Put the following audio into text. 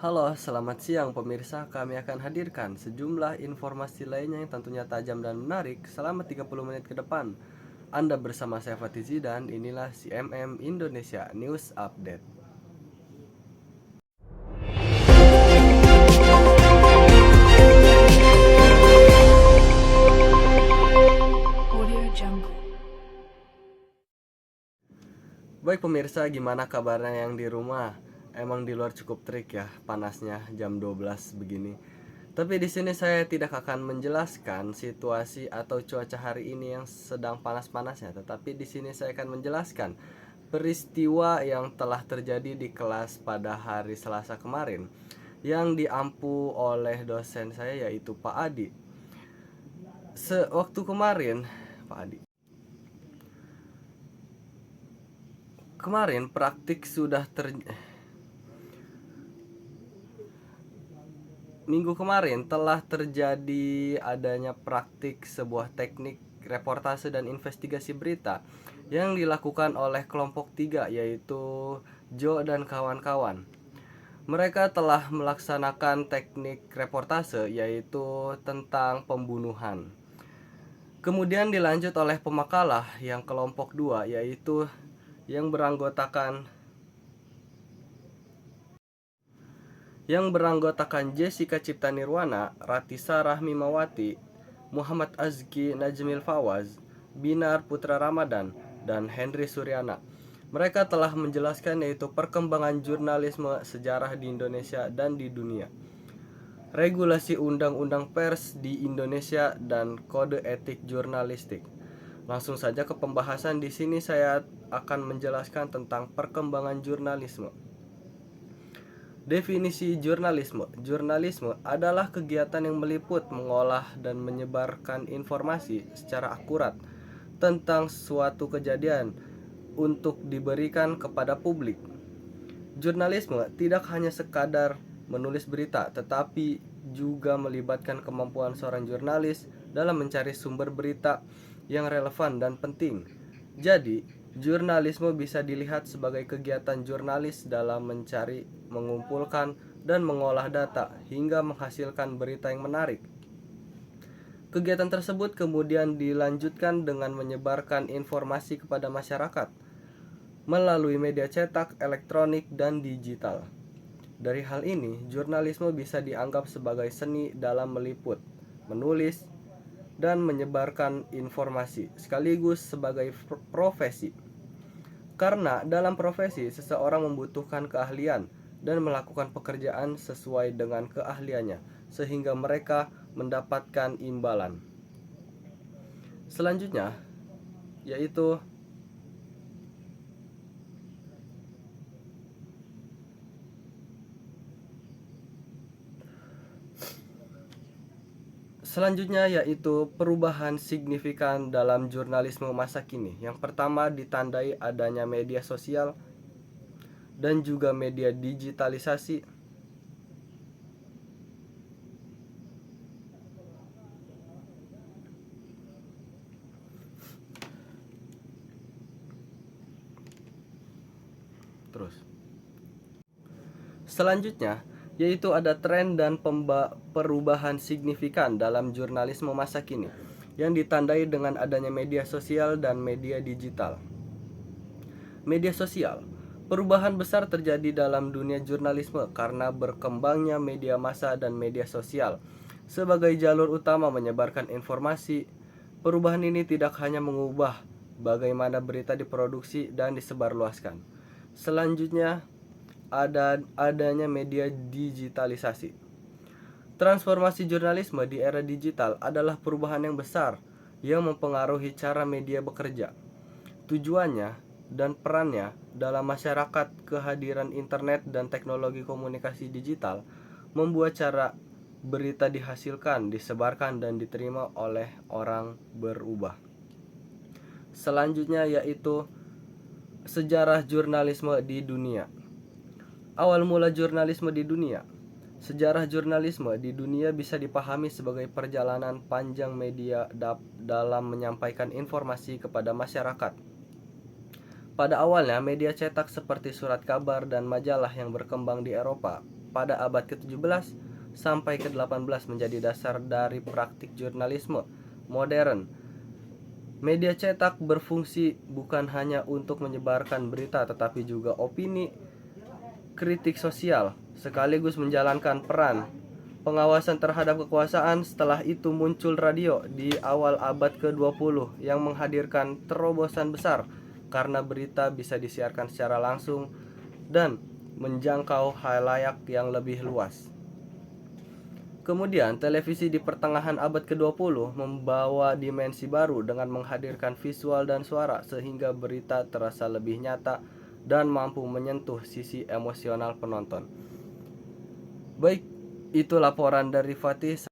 Halo, selamat siang pemirsa. Kami akan hadirkan sejumlah informasi lainnya yang tentunya tajam dan menarik selama 30 menit ke depan. Anda bersama saya Fatizi dan inilah CMM Indonesia News Update. Audio Jungle. Baik pemirsa, gimana kabarnya yang di rumah? Emang di luar cukup terik ya, panasnya jam 12 begini. Tapi di sini saya tidak akan menjelaskan situasi atau cuaca hari ini yang sedang panas-panasnya, tetapi di sini saya akan menjelaskan peristiwa yang telah terjadi di kelas pada hari Selasa kemarin yang diampu oleh dosen saya yaitu Pak Adi. Sewaktu kemarin, Pak Adi. Kemarin praktik sudah Minggu kemarin telah terjadi adanya praktik sebuah teknik reportase dan investigasi berita yang dilakukan oleh kelompok 3 yaitu Jo dan kawan-kawan. Mereka telah melaksanakan teknik reportase yaitu tentang pembunuhan. Kemudian dilanjut oleh pemakalah yang kelompok 2 yaitu yang beranggotakan Jessica Cipta Nirwana, Ratisa Rahmimawati, Muhammad Azki Najmil Fawaz, Binar Putra Ramadan, dan Henry Suryana. Mereka telah menjelaskan yaitu perkembangan jurnalisme sejarah di Indonesia dan di dunia, regulasi undang-undang pers di Indonesia, dan kode etik jurnalistik. Langsung saja ke pembahasan. Di sini saya akan menjelaskan tentang perkembangan jurnalisme. Definisi jurnalisme. Jurnalisme adalah kegiatan yang meliput, mengolah, dan menyebarkan informasi secara akurat tentang suatu kejadian untuk diberikan kepada publik. Jurnalisme tidak hanya sekadar menulis berita, tetapi juga melibatkan kemampuan seorang jurnalis dalam mencari sumber berita yang relevan dan penting. Jadi, jurnalisme bisa dilihat sebagai kegiatan jurnalis dalam mencari, mengumpulkan, dan mengolah data hingga menghasilkan berita yang menarik. Kegiatan tersebut kemudian dilanjutkan dengan menyebarkan informasi kepada masyarakat melalui media cetak, elektronik, dan digital. Dari hal ini, jurnalisme bisa dianggap sebagai seni dalam meliput, menulis, dan menyebarkan informasi, sekaligus sebagai profesi. Karena dalam profesi, seseorang membutuhkan keahlian dan melakukan pekerjaan sesuai dengan keahliannya, sehingga mereka mendapatkan imbalan. Selanjutnya, yaitu perubahan signifikan dalam jurnalisme masa kini. Yang pertama ditandai adanya media sosial dan juga media digitalisasi. Selanjutnya yaitu ada tren dan perubahan signifikan dalam jurnalisme masa kini yang ditandai dengan adanya media sosial dan media digital. Media sosial. Perubahan besar terjadi dalam dunia jurnalisme karena berkembangnya media massa dan media sosial sebagai jalur utama menyebarkan informasi. Perubahan ini tidak hanya mengubah bagaimana berita diproduksi dan disebarluaskan. Selanjutnya adanya media digitalisasi. Transformasi jurnalisme di era digital adalah perubahan yang besar yang mempengaruhi cara media bekerja. Tujuannya dan perannya dalam masyarakat, kehadiran internet dan teknologi komunikasi digital membuat cara berita dihasilkan, disebarkan, dan diterima oleh orang berubah. Selanjutnya yaitu sejarah jurnalisme di dunia. Awal mula jurnalisme di dunia. Sejarah jurnalisme di dunia bisa dipahami sebagai perjalanan panjang media dalam menyampaikan informasi kepada masyarakat. Pada awalnya, media cetak seperti surat kabar dan majalah yang berkembang di Eropa pada abad ke-17 sampai ke-18 menjadi dasar dari praktik jurnalisme modern. Media cetak berfungsi bukan hanya untuk menyebarkan berita tetapi juga opini, kritik sosial, sekaligus menjalankan peran pengawasan terhadap kekuasaan. Setelah itu muncul radio di awal abad ke-20 yang menghadirkan terobosan besar karena berita bisa disiarkan secara langsung dan menjangkau khalayak yang lebih luas. Kemudian, televisi di pertengahan abad ke-20 membawa dimensi baru dengan menghadirkan visual dan suara sehingga berita terasa lebih nyata dan mampu menyentuh sisi emosional penonton. Baik, itu laporan dari Fatih.